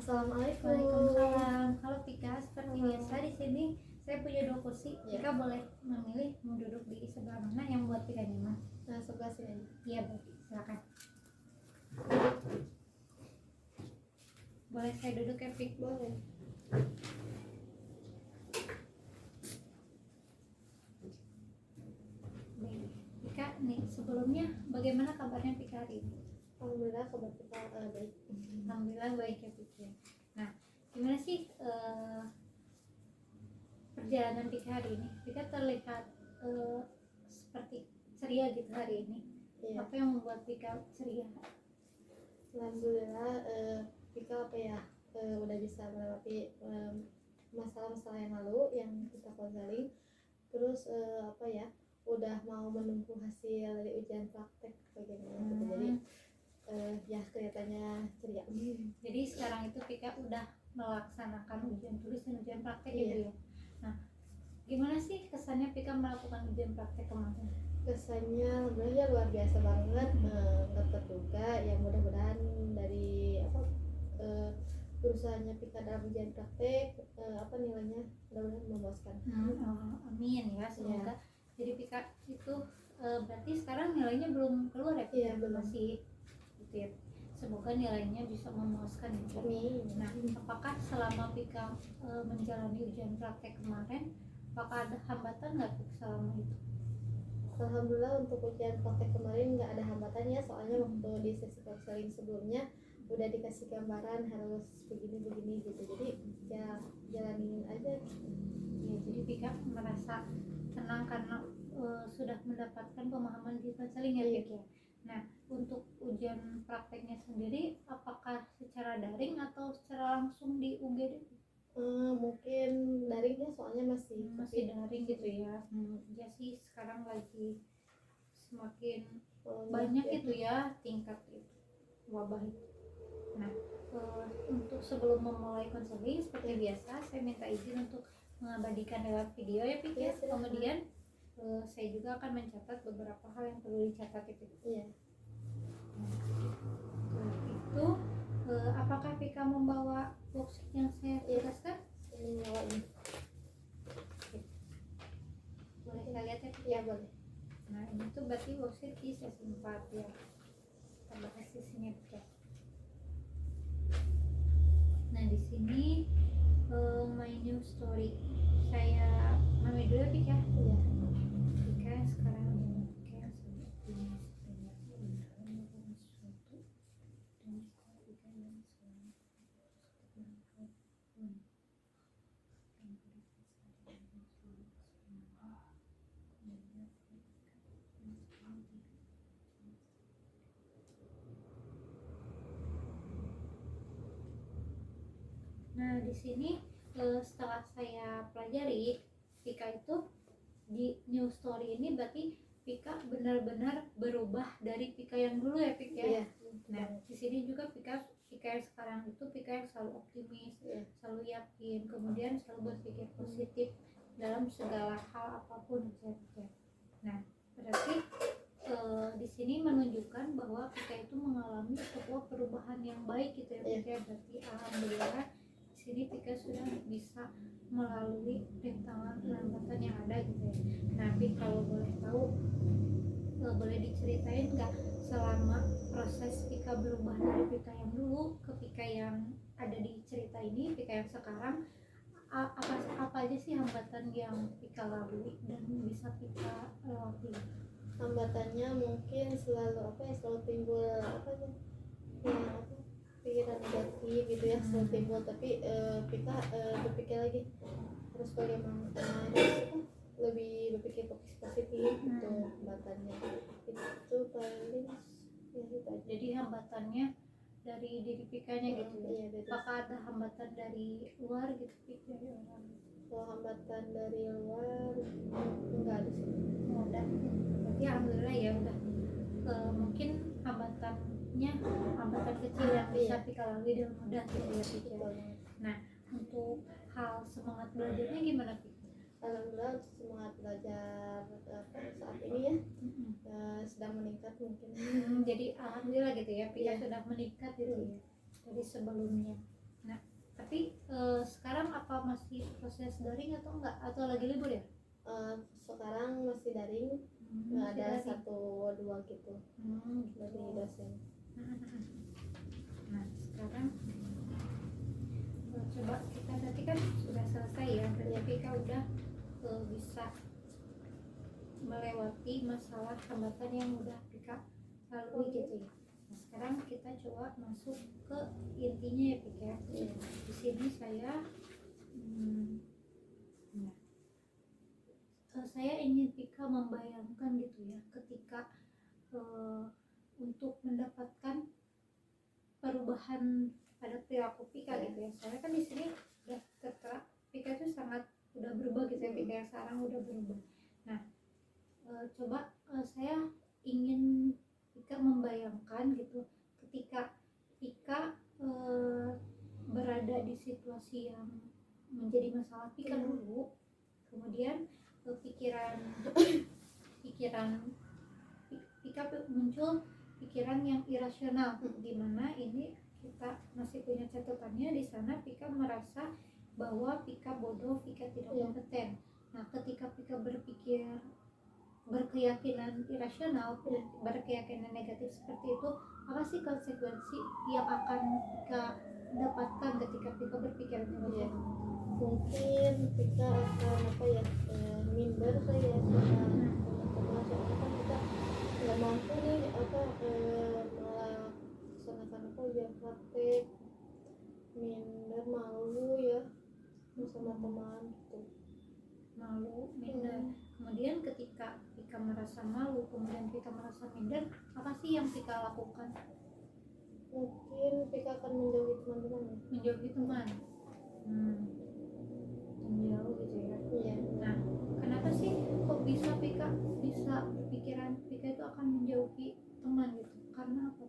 Assalamualaikum. Waalaikumsalam. Halo Pika, seperti biasa di sini saya punya 2 kursi. Ya. Pika boleh memilih mau duduk di sebelah mana yang buat Pika nyaman. Nah, sebelah sini aja. Iya, baik. Silakan. Boleh saya duduk ya, Pik? Boleh. Baik. Pika, nih sebelumnya bagaimana kabarnya Pika hari ini? Alhamdulillah kabar kita baik. Alhamdulillah baik ya Pika. Nah, gimana sih perjalanan Pika hari ini? Pika terlihat seperti ceria gitu hari ini. Iya. Apa yang membuat Pika ceria? Alhamdulillah Pika udah bisa melewati masalah-masalah yang lalu yang kita konseling. Terus udah mau menunggu hasil dari ujian praktek bagaimana gitu. Jadi ya kelihatannya ceria. Jadi sekarang itu Pika udah melaksanakan ujian tulis dan ujian praktek Iya. gitu ya. Nah, gimana sih kesannya Pika melakukan ujian praktek kemarin? Kesannya sebenarnya luar biasa banget, nggak terduga. Ya mudah-mudahan dari usahanya Pika dalam ujian praktek nilainya mudah-mudahan memuaskan. Amin ya, semoga. Jadi Pika itu berarti sekarang nilainya belum keluar ya? Iya, belum. Masih gitu ya. Semoga nilainya bisa memuaskan ya. Amin. Nah, apakah selama Pika menjalani ujian praktek kemarin, apakah ada hambatan nggak Pik selama itu? Alhamdulillah untuk ujian praktek kemarin nggak ada hambatannya, soalnya waktu di sesi konseling sebelumnya udah dikasih gambaran harus begini gitu. Jadi ya jalanin aja. Ya, jadi Pika merasa tenang karena sudah mendapatkan pemahaman di konseling ya Pik ya. Nah, untuk ujian prakteknya sendiri apakah secara daring atau secara langsung di UGD? Mungkin daringnya soalnya masih daring gitu ya. Ya sih, sekarang lagi semakin banyak banyak itu ya tingkat itu wabah itu. Nah, untuk sebelum memulai konseling seperti biasa saya minta izin untuk mengabadikan lewat video ya Pik ya. Iya, silakan. Kemudian saya juga akan mencatat beberapa hal yang perlu dicatat itu. Iya. Itu apakah Pika membawa worksheet yang saya tugaskan? Ini nyala ini. Boleh saya lihat ya Pik? Iya, boleh. Nah, ini tuh berarti worksheet di sesi 4 ya. Kita bahas sisinya Pik ya. Nah, di sini my new story. Saya mami dulu ya Pik ya. Iya. Pika sekarang ini Pika yang sedang sebenarnya melakukan sesuatu dan Pika yang sedang Nah, di sini setelah saya pelajari Pika itu di new story ini berarti Pika benar-benar berubah dari Pika yang dulu ya Pik ya. Iya. Nah, di sini juga Pika yang sekarang itu Pika yang selalu optimis, selalu yakin, kemudian selalu berpikir positif dalam segala hal apapun ya Pik ya. Nah, berarti di sini menunjukkan bahwa Pika itu mengalami sebuah perubahan yang baik gitu ya Pik ya. Berarti alhamdulillah di sini Pika sudah bisa melalui rintangan hambatan yang ada gitu ya. Nah, Pik kalau boleh tahu boleh diceritain nggak selama proses Pika berubah dari Pika yang dulu ke Pika yang ada di cerita ini, Pika yang sekarang, apa aja sih hambatan yang Pika lalui dan bisa Pika lewati? Hambatannya mungkin selalu timbul pikiran negatif gitu ya, selalu timbul. Tapi Pika berpikir lagi harus bagaimana, harus lebih berpikir positif gitu. Hambatannya itu paling ya itu aja. Jadi hambatannya dari diri Pikanya gitu ya. Iya, Apakah ada hambatan dari luar gitu Pik, dari orang? Kalau hambatan dari luar enggak ada sih. Oh, ada. Berarti alhamdulillah ya udah. Mungkin hambatan kecil yang bisa Pika lalui dengan mudah gitu ya Pik ya. Nah, untuk hal semangat belajarnya gimana Pik? Alhamdulillah semangat belajar saat ini ya sedang meningkat mungkin. Jadi alhamdulillah gitu ya Pika sudah meningkat gitu ya dari sebelumnya. Nah, sekarang apa masih proses daring atau enggak, atau lagi libur ya? Sekarang masih daring, Masih ada daring. 1-2 gitu dari Gitu. dosen. Nah sekarang coba kita berarti kan sudah selesai ya, berarti Pika udah bisa melewati masalah hambatan yang udah Pika lalui gitu ya. Nah sekarang kita coba masuk ke intinya ya Pika. Di sini saya saya ingin Pika membayangkan gitu ya, ketika untuk mendapatkan perubahan pada perilaku Pika gitu ya. Soalnya kan di sini udah tertera Pika itu sangat udah berubah gitu ya, Pika yang sekarang udah berubah. Nah coba saya ingin Pika membayangkan gitu, ketika Pika berada di situasi yang menjadi masalah Pika dulu, kemudian pikiran Pika muncul pikiran yang irasional, di mana ini kita masih punya catatannya di sana. Pika merasa bahwa Pika bodoh, Pika tidak kompeten. Nah ketika Pika berpikir berkeyakinan irasional, berkeyakinan negatif seperti itu, apa sih konsekuensi yang akan Pika dapatkan ketika Pika berpikir negatif? Mungkin kita akan minder kayak sama teman-teman, soalnya kan kita nggak mampu nih malah laksanakan ujian praktek, minder, malu ya sama teman gitu. Malu, minder. Kemudian ketika Pika merasa malu, kemudian Pika merasa minder, apa sih yang Pika lakukan? Mungkin Pika akan menjauhi teman-teman ya. Menjauhi teman. Menjauh gitu ya. Iya. Nah kenapa sih kok bisa Pika pikiran Pika itu akan menjauhi teman gitu? Karena apa?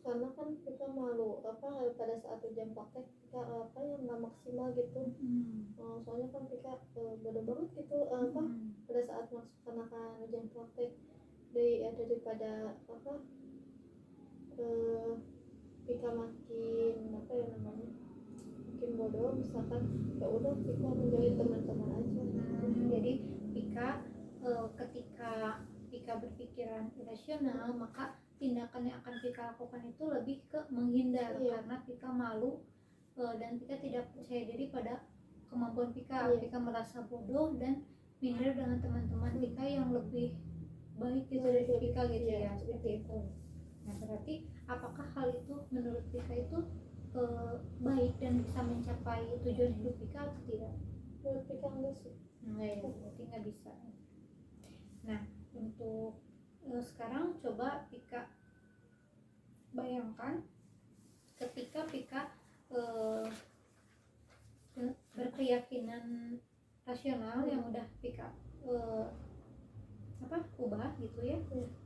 Karena kan Pika malu pada saat ujian praktek Pika yang nggak maksimal gitu. Soalnya kan Pika bodoh banget gitu pada saat melaksanakan ujian praktek daripada Pika makin makin bodoh, misalkan ya udah Pika menjauhi teman-teman aja. Jadi Pika ketika Pika berpikiran irasional, maka tindakan yang akan Pika lakukan itu lebih ke menghindar, karena Pika malu dan Pika tidak percaya diri pada kemampuan Pika. Pika merasa bodoh dan minder dengan teman-teman Pika yang lebih baik gitu dari Pika gitu ya, seperti itu. Nah berarti apakah hal itu menurut Pika itu baik dan bisa mencapai tujuan hidup Pika atau tidak? Menurut Pika enggak sih. Enggak ya, berarti nggak bisa. Nah untuk sekarang coba Pika bayangkan ketika Pika berkeyakinan rasional yang udah Pika ubah gitu ya.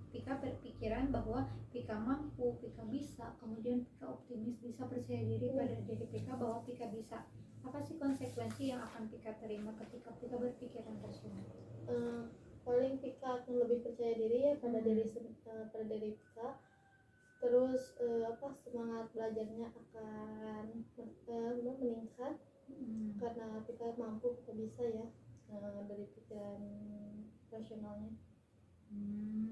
Pika berpikiran bahwa Pika mampu, Pika bisa, kemudian Pika optimis, bisa percaya diri pada diri Pika bahwa Pika bisa. Apa sih konsekuensi yang akan Pika terima ketika Pika berpikiran rasional? Paling Pika akan lebih percaya diri ya pada diri Pika. Terus semangat belajarnya akan meningkat karena Pika mampu, Pika bisa ya dari pikiran rasionalnya.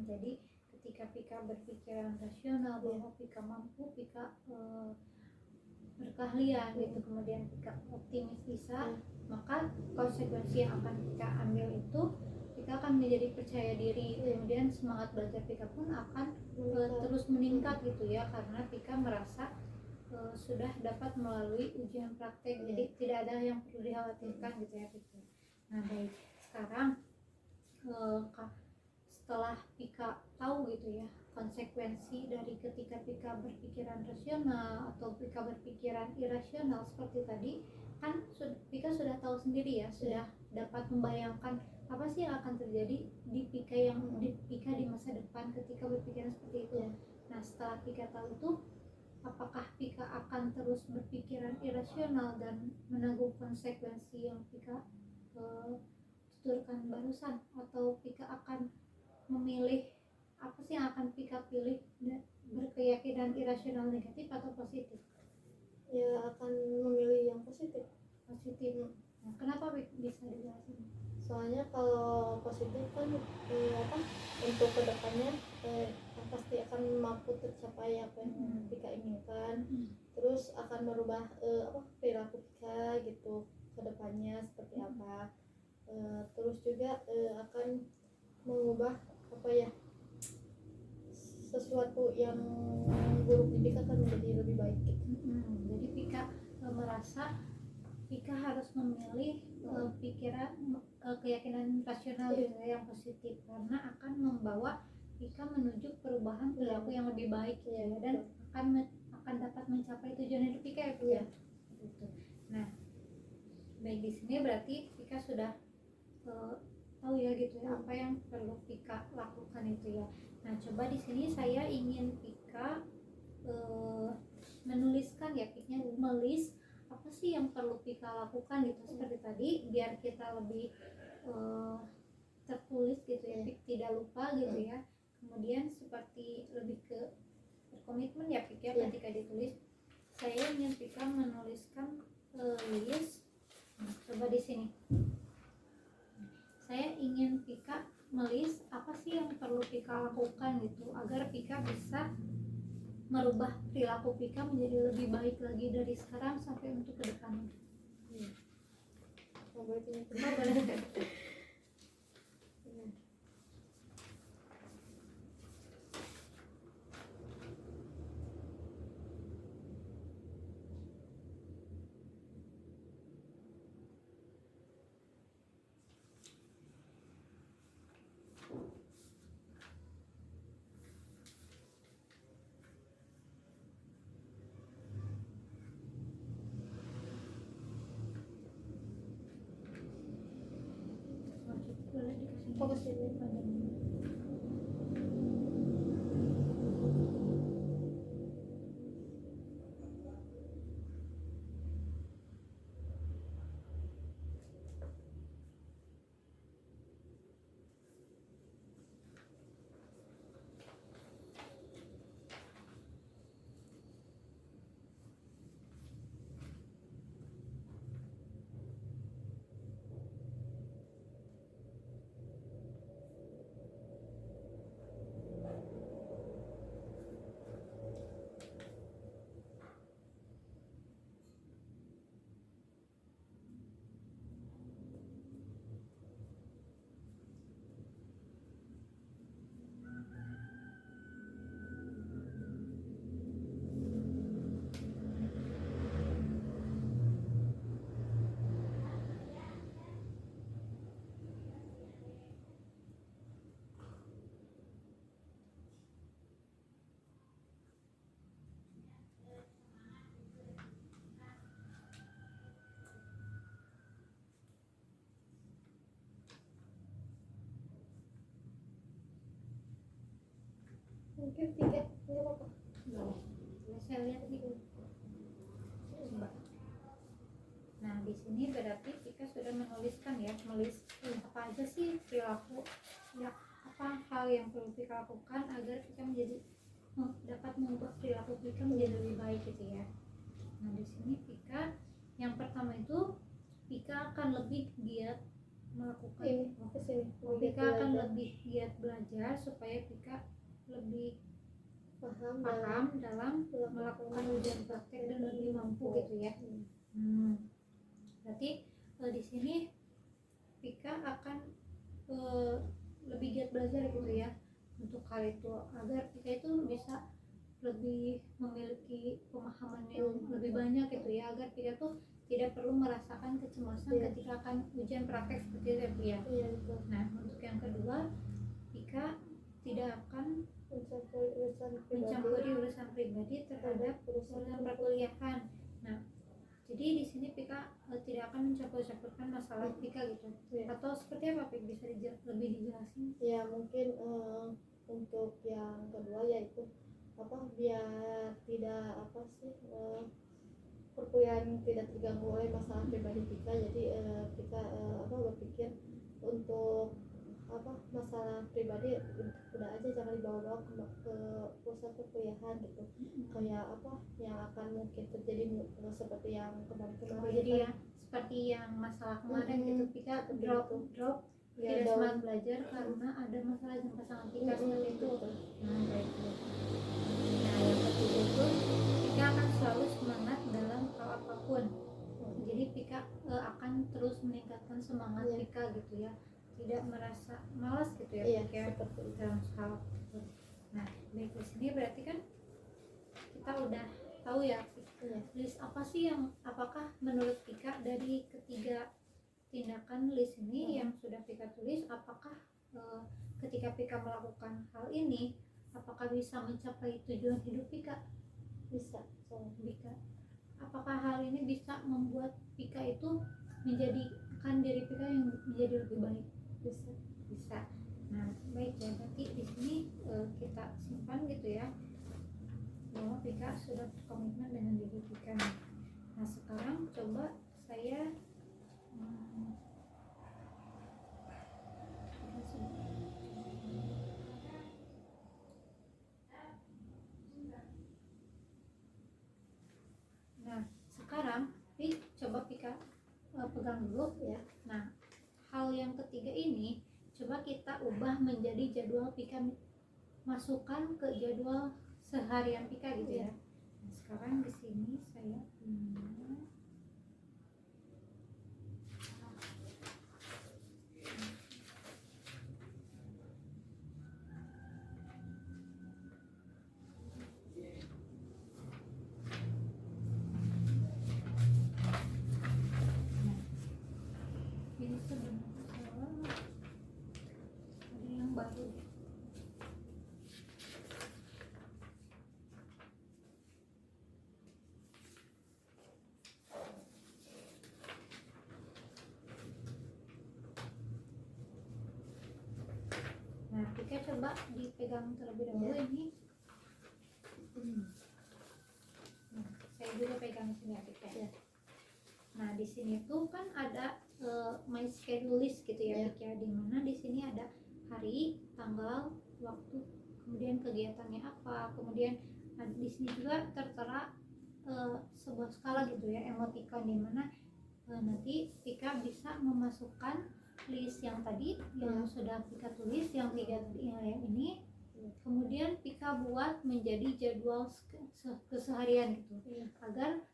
Jadi ketika Pika berpikiran rasional bahwa Pika mampu, Pika berkeahlian gitu, kemudian Pika optimis bisa, maka konsekuensi yang akan Pika ambil itu Pika akan menjadi percaya diri, kemudian semangat belajar Pika pun akan terus meningkat gitu ya, karena Pika merasa sudah dapat melalui ujian praktek, jadi tidak ada yang perlu dikhawatirkan gitu ya Pika. Nah baik, sekarang setelah Pika tahu gitu ya konsekuensi dari ketika Pika berpikiran rasional atau Pika berpikiran irasional seperti tadi, kan Pika sudah tahu sendiri ya, sudah dapat membayangkan apa sih yang akan terjadi di Pika di masa depan ketika berpikiran seperti itu. Nah setelah Pika tahu itu, apakah Pika akan terus berpikiran irasional dan menanggung konsekuensi yang Pika tuturkan barusan, atau Pika akan memilih apa sih yang akan Pika pilih, berkeyakinan irasional negatif atau positif? Ya akan memilih yang positif. positif. Nah, kenapa bisa dijelasin? Soalnya kalau positif kan apa untuk kedepannya pasti akan mampu tercapai apa yang Pika inginkan, terus akan merubah apa perilaku Pika gitu kedepannya seperti apa. Terus juga akan mengubah apa ya sesuatu yang buruk di Pika akan menjadi lebih baik gitu. Jadi Pika merasa Pika harus memilih pikiran keyakinan rasional gitu ya, yang positif, karena akan membawa Pika menuju perubahan perilaku yang lebih baik gitu ya, dan akan dapat mencapai tujuan hidup Pika ya, Pika. Gitu. Nah, baik, di sini berarti Pika sudah tahu ya gitu ya apa yang perlu Pika lakukan itu ya. Nah, coba di sini saya ingin Pika menuliskan ya, Pika menulis apa sih yang perlu Pika lakukan gitu, seperti tadi, biar kita lebih tertulis gitu ya, tidak lupa gitu ya. Kemudian seperti lebih ke berkomitmen ya Pika ketika ditulis. Saya ingin Pika menuliskan list. Nah, coba di sini saya ingin Pika melis apa sih yang perlu Pika lakukan gitu, agar Pika bisa merubah perilaku Pika menjadi lebih baik lagi dari sekarang sampai untuk ke depannya. Fokus ini. Mungkin 3 nggak apa-apa. Saya lihat gitu. Coba. Nah, di sini berarti Pika sudah menuliskan ya, menulis apa aja sih perilaku ya, apa hal yang perlu Pika lakukan agar Pika menjadi dapat mengubah perilaku Pika menjadi lebih baik gitu ya. Nah, di sini Pika yang pertama itu Pika akan lebih giat melakukan Pika akan lebih giat belajar supaya Pika lebih paham dalam melakukan ujian praktek dan lebih mampu gitu ya. Berarti di sini Pika akan lebih giat belajar gitu ya untuk hal itu, agar Pika itu bisa lebih memiliki pemahaman yang lebih banyak gitu ya, agar Pika tuh tidak perlu merasakan kecemasan ketika akan ujian praktek seperti itu ya. Nah, untuk yang kedua, Pika tidak akan mencampuri urusan pribadi terhadap urusan perkuliahan. Nah, jadi di sini Pika tidak akan mencampur-campurkan masalah Pika gitu. Atau seperti apa Pika, bisa lebih dijelasin? Ya, mungkin untuk yang kedua yaitu apa, biar tidak apa sih perkuliahan tidak terganggu oleh masalah pribadi Pika. Jadi Pika apa berpikir untuk apa masalah pribadi udah aja jangan dibawa-bawa ke urusan perkuliahan gitu. Kayak apa yang akan mungkin terjadi seperti yang kemarin-kemarin Jadi kan, ya seperti yang masalah kemarin Mm-mm. gitu, Pika drop Ya, tidak down. semangat belajar karena ada masalah dengan pasangan Pika seperti itu. Betul. Nah baik. Nah yang ketiga itu Pika akan selalu semangat dalam hal apapun. Jadi Pika akan terus meningkatkan semangat Iya. Pika gitu ya, tidak merasa malas gitu ya Iya, Pika seperti itu. dalam hal apapun. Nah baik, di sini berarti kan kita udah tahu ya Iya. list apa sih yang, apakah menurut Pika dari ketiga tindakan list ini yang sudah Pika tulis, apakah ketika Pika melakukan hal ini apakah bisa mencapai tujuan hidup Pika? Bisa. Pika, apakah hal ini bisa membuat Pika itu menjadikan diri Pika yang menjadi lebih baik? Bisa. Nah baik ya, berarti di sini kita simpan gitu ya bahwa Pika sudah berkomitmen dengan diri Pika. Nah sekarang coba saya nah sekarang coba Pika pegang dulu ya. Nah hal yang ketiga ini coba kita ubah menjadi jadwal Pika, masukkan ke jadwal seharian Pika gitu ya. Nah, sekarang di sini saya ini sebenarnya salah, ada yang baru. Nah, Pika coba dipegang terlebih dahulu Ya. ini. Nah, saya juga pegang di sini ya, Pika. Ya. Nah, di sini tuh kan ada my schedule list gitu ya, Ya. Pika. Di mana di sini ada hari, tanggal, waktu, kemudian kegiatannya apa, kemudian di sini juga tertera sebuah skala gitu ya, emoticon, di mana nanti Pika bisa memasukkan list yang tadi yang sudah Pika tulis, yang tiga yang ini, kemudian Pika buat menjadi jadwal keseharian gitu, agar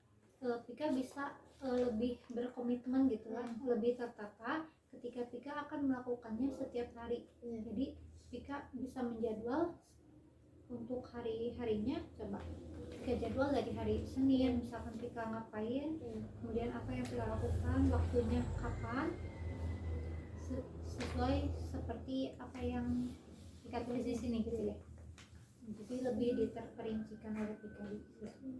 Pika bisa lebih berkomitmen gitu lah, lebih tertata ketika Pika akan melakukannya setiap hari. Jadi Pika bisa menjadwal untuk hari-harinya. Coba Pika jadwal dari hari Senin, misalkan Pika ngapain, kemudian apa yang Pika lakukan, waktunya kapan, sesuai seperti apa yang Pika tulis di sini gitu ya. Jadi lebih diterperincikan oleh Pika di sini.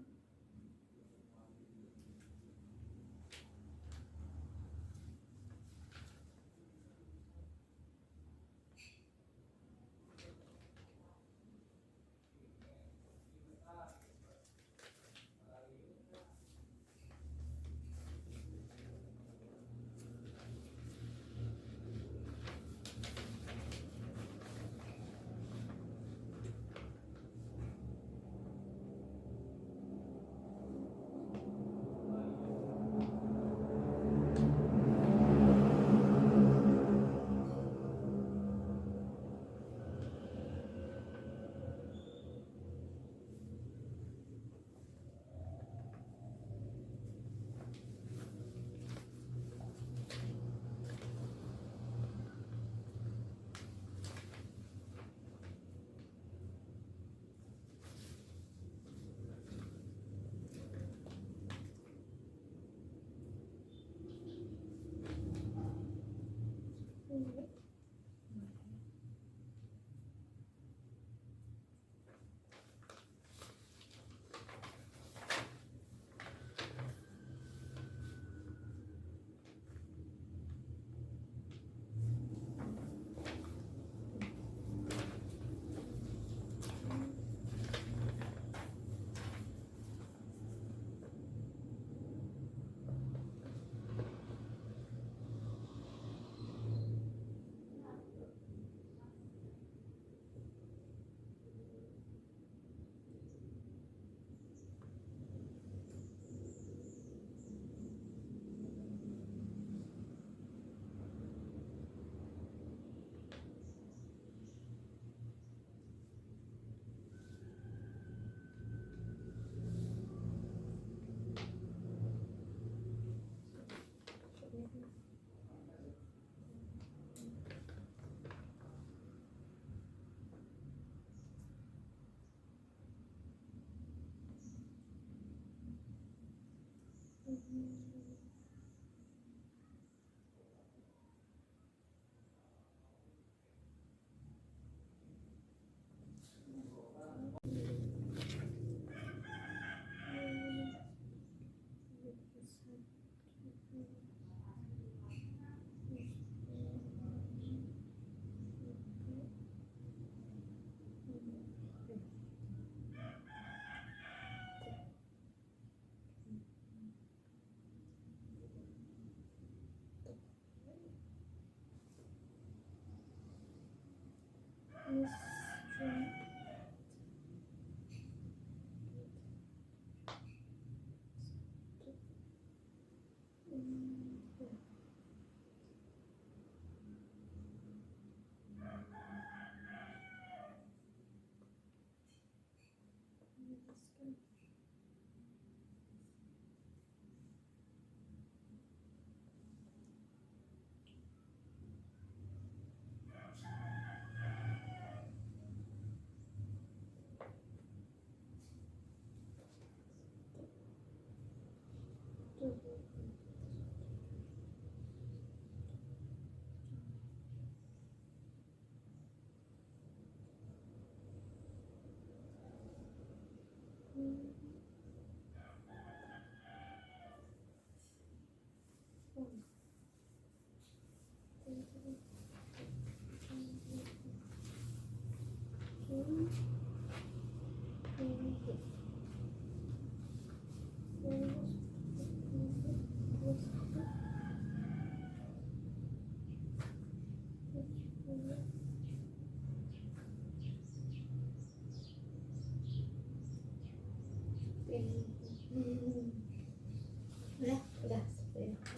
Udah seperti itu.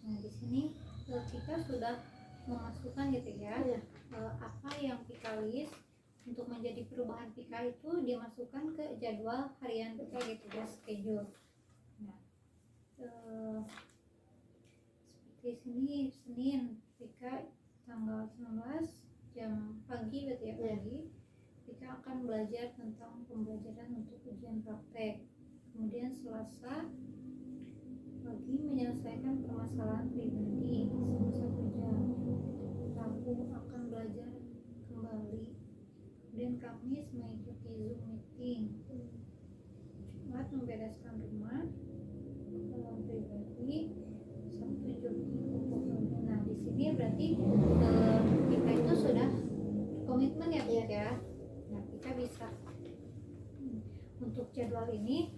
Nah, di sini kita sudah memasukkan gitu ya, Iya. apa yang Pika list untuk menjadi perubahan Pika itu dimasukkan ke jadwal harian Pika gitu ya, schedule. Nah, seperti sini Senin Pika tanggal 19 jam pagi berarti ya, pagi Pika akan belajar tentang pembelajaran untuk ujian praktek. Kemudian Selasa pagi menyelesaikan permasalahan pribadi selama 1 jam. Rabu akan belajar kembali. Kemudian Kamis mengikuti Zoom meeting. Jumat membereskan rumah, kalau pribadi. Sabtu jogging pokoknya. Nah, di sini berarti kita itu sudah komitmen ya, Pik ya. Nah, kita bisa untuk jadwal ini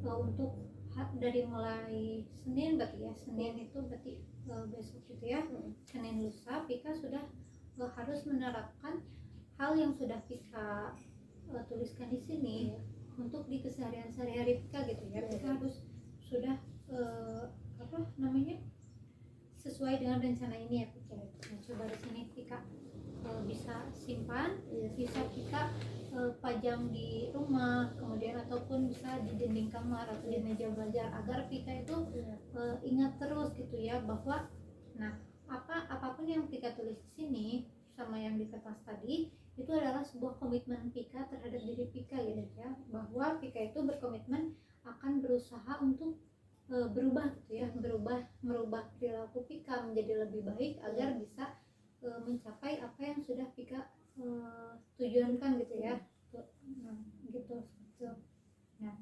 untuk dari mulai Senin berarti ya, Senin itu berarti besok gitu ya, Senin lusa Pika sudah harus menerapkan hal yang sudah Pika tuliskan di sini untuk di keseharian sehari-hari Pika gitu ya. Pika harus sudah sesuai dengan rencana ini ya Pika. Nah, coba di sini Pika bisa simpan, bisa Pika pajang di rumah, kemudian ataupun bisa di dinding kamar atau di meja belajar agar Pika itu ingat terus gitu ya, bahwa nah apapun yang Pika tulis di sini sama yang di kertas tadi itu adalah sebuah komitmen Pika terhadap diri Pika gitu ya, bahwa Pika itu berkomitmen akan berusaha untuk berubah gitu ya, merubah perilaku Pika menjadi lebih baik agar bisa mencapai apa yang sudah Pika tujuankan gitu ya. Nah, gitu. Nah,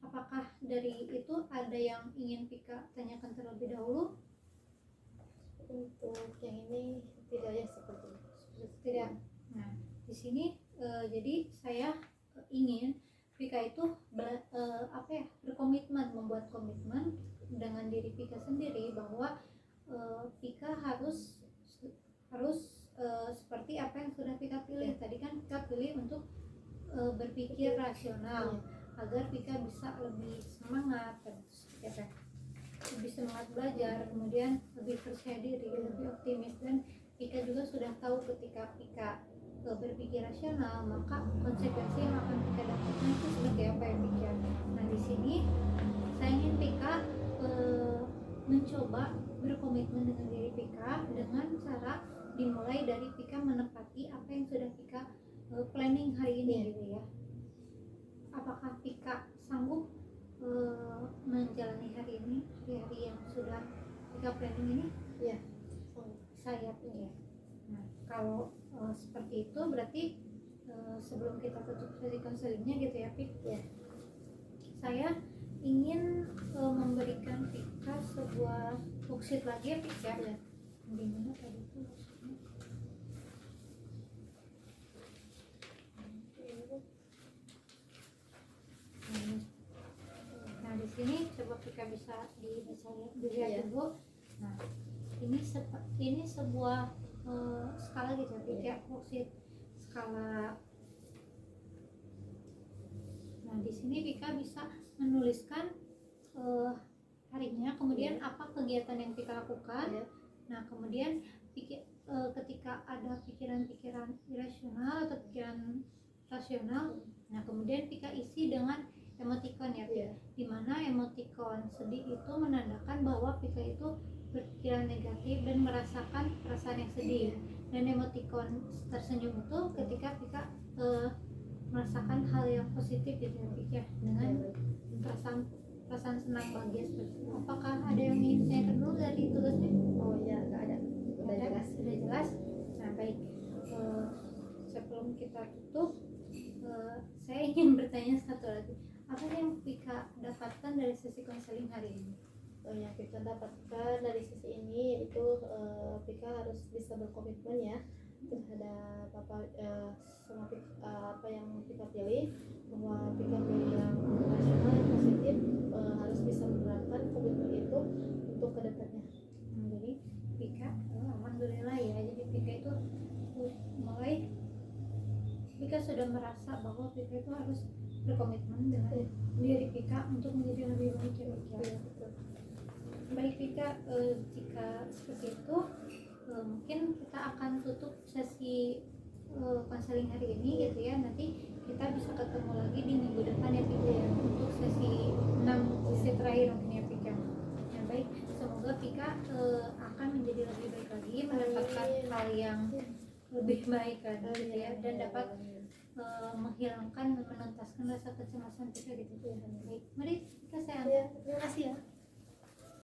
apakah dari itu ada yang ingin Pika tanyakan terlebih dahulu? Untuk yang ini tidak ya, seperti tidak. Nah, di sini jadi saya ingin Pika itu berkomitmen, membuat komitmen dengan diri Pika sendiri bahwa Pika harus seperti apa yang sudah Pika pilih. Tadi kan Pika pilih untuk berpikir rasional agar Pika bisa lebih semangat, lebih semangat belajar, kemudian lebih percaya diri, lebih optimis. Dan Pika juga sudah tahu ketika Pika berpikir rasional, maka konsekuensi yang akan Pika dapatkan itu seperti apa ya Pika. Nah, di sini saya ingin Pika mencoba berkomitmen dengan diri Pika dengan cara dimulai dari Pika menepati apa yang sudah Pika planning hari ini gitu ya. Apakah Pika sanggup menjalani hari ini, hari-hari yang sudah Pika planning ini? Iya. Saya punya. Nah, kalau seperti itu berarti sebelum kita tutup sesi konselingnya gitu ya, Pik. Iya. Saya ingin memberikan Pika sebuah worksheet lagi ya, Pik ya. Iya. Gimana tadi tuh worksheetnya? Nah, di sini coba Pika bisa dilihat Iya. dulu. Nah, ini sebuah skala gitu ya, Pika, worksheet skala. Nah, di sini Pika bisa menuliskan harinya, kemudian apa kegiatan yang Pika lakukan. Iya. Nah, kemudian ketika ada pikiran-pikiran irasional atau pikiran rasional, nah kemudian Pika isi dengan emoticon ya, Iya. dimana emoticon sedih itu menandakan bahwa Pika itu berpikiran negatif dan merasakan perasaan yang sedih, dan emoticon tersenyum itu ketika Pika merasakan hal yang positif gitu ya, Pika, dengan perasaan senang bahagia seperti itu. Apakah ada yang ingin saya dulu dari tugasnya? Oh iya, nggak ada. Udah jelas. Sudah jelas. Nah, baik. Sebelum kita tutup, saya ingin bertanya satu lagi. Apa yang Pika dapatkan dari sesi konseling hari ini? Yang Pika dapatkan dari sisi ini yaitu Pika harus bisa berkomitmen ya terhadap apa yang Pika pilih, bahwa Pika pilih yang rasional yang positif, harus bisa menerapkan komitmen itu untuk kedepannya. Jadi Pika, alhamdulillah ya. Jadi Pika itu mulai Pika sudah merasa bahwa Pika itu harus berkomitmen dengan diri Pika untuk menjadi lebih baik ya, Pika. Iya, betul. Baik Pika, jika seperti itu mungkin kita akan tutup sesi konseling hari ini gitu ya. Nanti kita bisa ketemu lagi di minggu depan ya, Pika ya, untuk sesi 6, sesi terakhir mungkin ya, Pika. Nah, baik, semoga Pika akan menjadi lebih baik lagi, mendapatkan hal yang lebih baik lagi gitu ya, dan dapat menghilangkan dan menuntaskan rasa kecemasan Pika gitu ya. Baik, mari Pika, saya Iya, terima kasih ya.